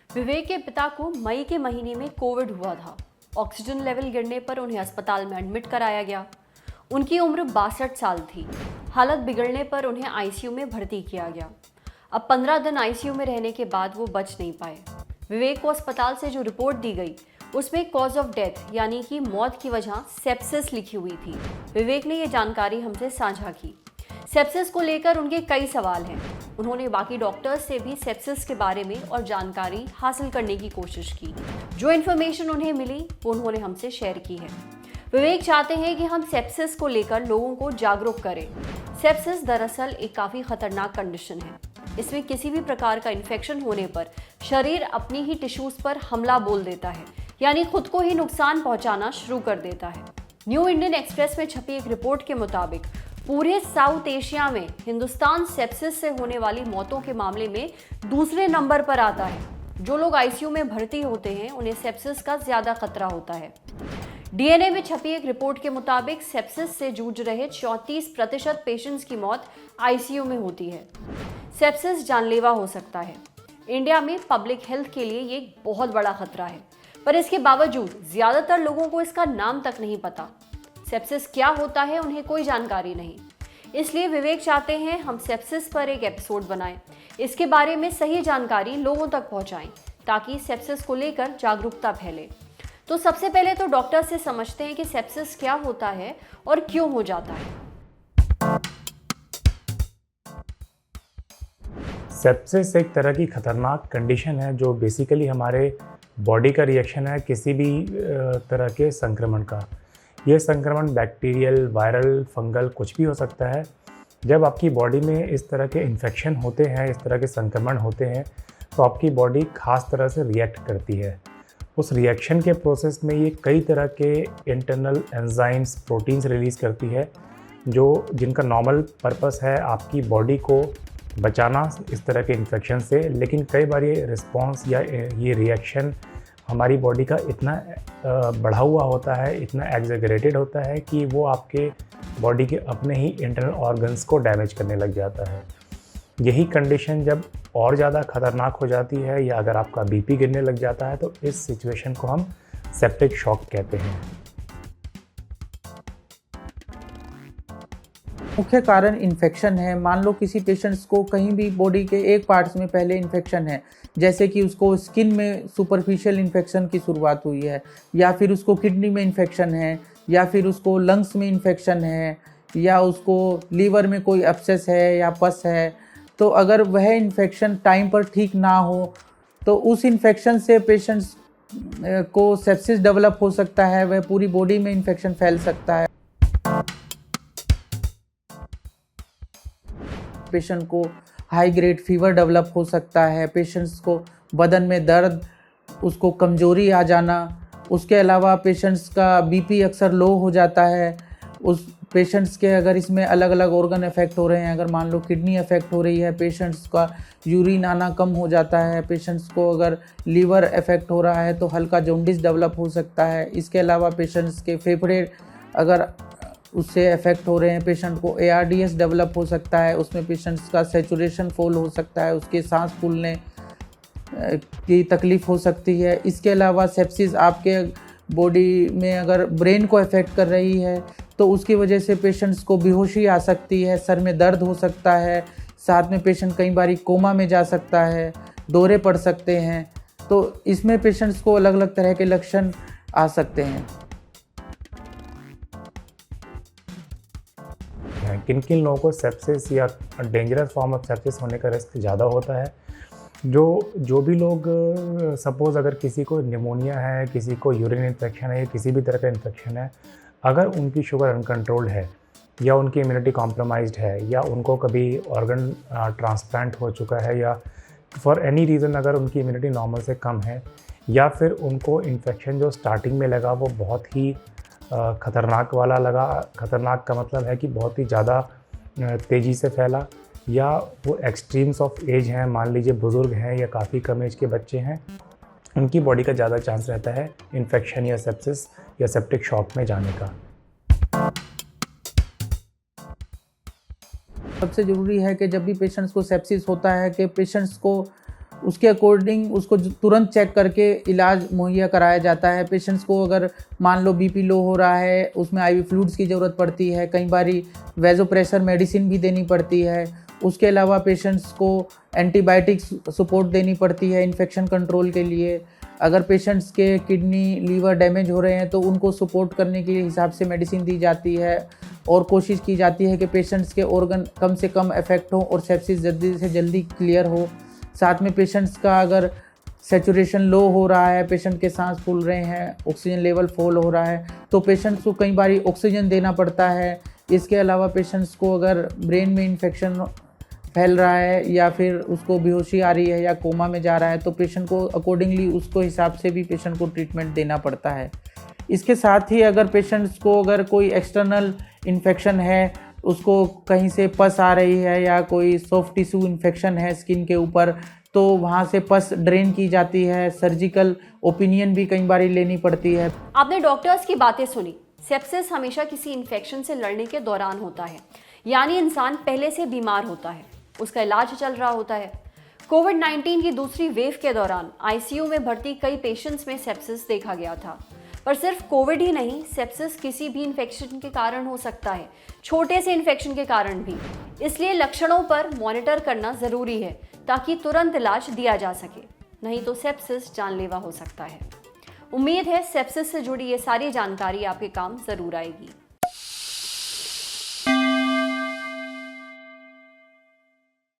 विवेक के पिता को मई के महीने में कोविड हुआ था। ऑक्सीजन लेवल गिरने पर उन्हें अस्पताल में एडमिट कराया गया। उनकी उम्र 62 साल थी। हालत बिगड़ने पर उन्हें आईसीयू में भर्ती किया गया। अब 15 दिन आईसीयू में रहने के बाद वो बच नहीं पाए। विवेक को अस्पताल से जो रिपोर्ट दी गई उसमें कॉज ऑफ डेथ यानी कि मौत की वजह सेप्सिस लिखी हुई थी। विवेक ने ये जानकारी हमसे साझा की। सेप्सिस को लेकर उनके कई सवाल हैं। उन्होंने बाकी डॉक्टर्स से भी सेप्सिस के बारे में और जानकारी हासिल करने की कोशिश की। जो इन्फॉर्मेशन उन्हें मिली वो उन्होंने हमसे शेयर की है। विवेक चाहते हैं कि हम सेप्सिस को लेकर लोगों को जागरूक करें। सेप्सिस दरअसल एक काफ़ी खतरनाक कंडीशन है। इसमें किसी भी प्रकार का इन्फेक्शन होने पर शरीर अपनी ही टिश्यूज पर हमला बोल देता है, यानी खुद को ही नुकसान पहुंचाना शुरू कर देता है। न्यू इंडियन एक्सप्रेस में छपी एक रिपोर्ट के मुताबिक पूरे साउथ एशिया में हिंदुस्तान सेप्सिस से होने वाली मौतों के मामले में दूसरे नंबर पर आता है। जो लोग आईसीयू में भर्ती होते हैं उन्हें सेप्सिस का ज्यादा खतरा होता है। डीएनए में छपी एक रिपोर्ट के मुताबिक सेप्सिस से जूझ रहे 34% पेशेंट्स की मौत आईसीयू में होती है। सेप्सिस जानलेवा हो सकता है। इंडिया में पब्लिक हेल्थ के लिए ये एक बहुत बड़ा खतरा है, पर इसके बावजूद ज्यादातर लोगों को इसका नाम तक नहीं पता। सेप्सिस क्या होता है उन्हें कोई जानकारी नहीं। इसलिए विवेक चाहते हैं हम सेप्सिस पर एक एपिसोड बनाएं, इसके बारे में सही जानकारी लोगों तक पहुंचाएं ताकि सेप्सिस को लेकर जागरूकता फैले। तो सबसे पहले तो डॉक्टर से समझते हैं कि सेप्सिस क्या होता है और क्यों हो जाता है। सेप्सिस एक तरह की खतरनाक कंडीशन है जो बेसिकली हमारे बॉडी का रिएक्शन है किसी भी तरह के संक्रमण का। यह संक्रमण बैक्टीरियल, वायरल, फंगल कुछ भी हो सकता है। जब आपकी बॉडी में इस तरह के इन्फेक्शन होते हैं, इस तरह के संक्रमण होते हैं, तो आपकी बॉडी खास तरह से रिएक्ट करती है। उस रिएक्शन के प्रोसेस में ये कई तरह के इंटरनल एंजाइम्स, प्रोटीन्स रिलीज़ करती है जिनका नॉर्मल पर्पस है आपकी बॉडी को बचाना इस तरह के इन्फेक्शन से। लेकिन कई बार ये रिस्पॉन्स या ये रिएक्शन हमारी बॉडी का इतना बढ़ा हुआ होता है, इतना एग्जैगरेटेड होता है कि वो आपके बॉडी के अपने ही इंटरनल ऑर्गन्स को डैमेज करने लग जाता है। यही कंडीशन जब और ज़्यादा खतरनाक हो जाती है या अगर आपका बीपी गिरने लग जाता है तो इस सिचुएशन को हम सेप्टिक शॉक कहते हैं। मुख्य कारण इन्फेक्शन है। मान लो किसी पेशेंट्स को कहीं भी बॉडी के एक पार्ट्स में पहले इन्फेक्शन है, जैसे कि उसको स्किन में सुपरफिशियल इन्फेक्शन की शुरुआत हुई है, या फिर उसको किडनी में इन्फेक्शन है, या फिर उसको लंग्स में इन्फेक्शन है, या उसको लीवर में कोई एब्सेस है या पस है। तो अगर वह इन्फेक्शन टाइम पर ठीक ना हो तो उस इन्फेक्शन से पेशेंट्स को सेप्सिस डेवलप हो सकता है। वह पूरी बॉडी में इन्फेक्शन फैल सकता है। पेशेंट को हाई ग्रेड फीवर डेवलप हो सकता है। पेशेंट्स को बदन में दर्द, उसको कमजोरी आ जाना। उसके अलावा पेशेंट्स का बीपी अक्सर लो हो जाता है। उस पेशेंट्स के अगर इसमें अलग अलग ऑर्गन अफेक्ट हो रहे हैं, अगर मान लो किडनी अफेक्ट हो रही है, पेशेंट्स का यूरिन आना कम हो जाता है। पेशेंट्स को अगर लीवर अफेक्ट हो रहा है तो हल्का जॉन्डिस डेवलप हो सकता है। इसके अलावा पेशेंट्स के फेफड़े अगर उससे अफेक्ट हो रहे हैं, पेशेंट को ARDS डेवलप हो सकता है। उसमें पेशेंट्स का सैचुरेशन फॉल हो सकता है, उसके सांस फूलने की तकलीफ़ हो सकती है। इसके अलावा सेप्सिस आपके बॉडी में अगर ब्रेन को अफेक्ट कर रही है तो उसकी वजह से पेशेंट्स को बेहोशी आ सकती है, सर में दर्द हो सकता है, साथ में पेशेंट कई बार कोमा में जा सकता है, दौरे पड़ सकते हैं। तो इसमें पेशेंट्स को अलग अलग तरह के लक्षण आ सकते हैं। किन किन लोगों को सेप्सिस या डेंजरस फॉर्म ऑफ सेप्सिस होने का रिस्क ज़्यादा होता है? जो भी लोग सपोज़ अगर किसी को निमोनिया है, किसी को यूरिन इन्फेक्शन है या किसी भी तरह का इन्फेक्शन है, अगर उनकी शुगर अनकंट्रोल्ड है या उनकी इम्यूनिटी कॉम्प्रोमाइज्ड है या उनको कभी ऑर्गन ट्रांसप्लांट हो चुका है या फॉर एनी रीज़न अगर उनकी इम्यूनिटी नॉर्मल से कम है या फिर उनको इन्फेक्शन जो स्टार्टिंग में लगा वो बहुत ही ख़तरनाक वाला लगा। ख़तरनाक का मतलब है कि बहुत ही ज़्यादा तेज़ी से फैला, या वो एक्सट्रीम्स ऑफ एज हैं, मान लीजिए बुज़ुर्ग हैं या काफ़ी कम एज के बच्चे हैं, उनकी बॉडी का ज़्यादा चांस रहता है इन्फेक्शन या सेप्सिस या सेप्टिक शॉक में जाने का। सबसे ज़रूरी है कि जब भी पेशेंट्स को सेप्सिस होता है कि पेशेंट्स को उसके अकॉर्डिंग उसको तुरंत चेक करके इलाज मुहैया कराया जाता है। पेशेंट्स को अगर मान लो बीपी लो हो रहा है, उसमें आईवी फ्लूइड्स की ज़रूरत पड़ती है, कई बारी वेज़ोप्रेशर मेडिसिन भी देनी पड़ती है। उसके अलावा पेशेंट्स को एंटीबायोटिक्स सपोर्ट देनी पड़ती है इन्फेक्शन कंट्रोल के लिए। अगर पेशेंट्स के किडनी लीवर डैमेज हो रहे हैं तो उनको सपोर्ट करने के हिसाब से मेडिसिन दी जाती है और कोशिश की जाती है कि पेशेंट्स के ऑर्गन कम से कम इफेक्ट हो और सेप्सिस जल्दी से जल्दी क्लियर हो। साथ में पेशेंट्स का अगर सैचुरेशन लो हो रहा है, पेशेंट के सांस फूल रहे हैं, ऑक्सीजन लेवल फॉल हो रहा है, तो पेशेंट्स को कई बारी ऑक्सीजन देना पड़ता है। इसके अलावा पेशेंट्स को अगर ब्रेन में इन्फेक्शन फैल रहा है या फिर उसको बेहोशी आ रही है या कोमा में जा रहा है तो पेशेंट को अकॉर्डिंगली उसको हिसाब से भी पेशेंट को ट्रीटमेंट देना पड़ता है। इसके साथ ही अगर पेशेंट्स को अगर कोई एक्सटर्नल इन्फेक्शन है, उसको कहीं से पस आ रही है या कोई सॉफ्ट टिश्यू इन्फेक्शन है स्किन के ऊपर, तो वहाँ से पस ड्रेन की जाती है। सर्जिकल ओपिनियन भी कई बार लेनी पड़ती है। आपने डॉक्टर्स की बातें सुनी। सेप्सिस हमेशा किसी इन्फेक्शन से लड़ने के दौरान होता है, यानी इंसान पहले से बीमार होता है, उसका इलाज चल रहा होता है। कोविड-19 की दूसरी वेव के दौरान आईसीयू में भर्ती कई पेशेंट्स में सेप्सिस देखा गया था। पर सिर्फ कोविड ही नहीं, सेप्सिस किसी भी इन्फेक्शन के कारण हो सकता है, छोटे से इन्फेक्शन के कारण भी। इसलिए लक्षणों पर मॉनिटर करना ज़रूरी है ताकि तुरंत इलाज दिया जा सके, नहीं तो सेप्सिस जानलेवा हो सकता है। उम्मीद है सेप्सिस से जुड़ी ये सारी जानकारी आपके काम ज़रूर आएगी।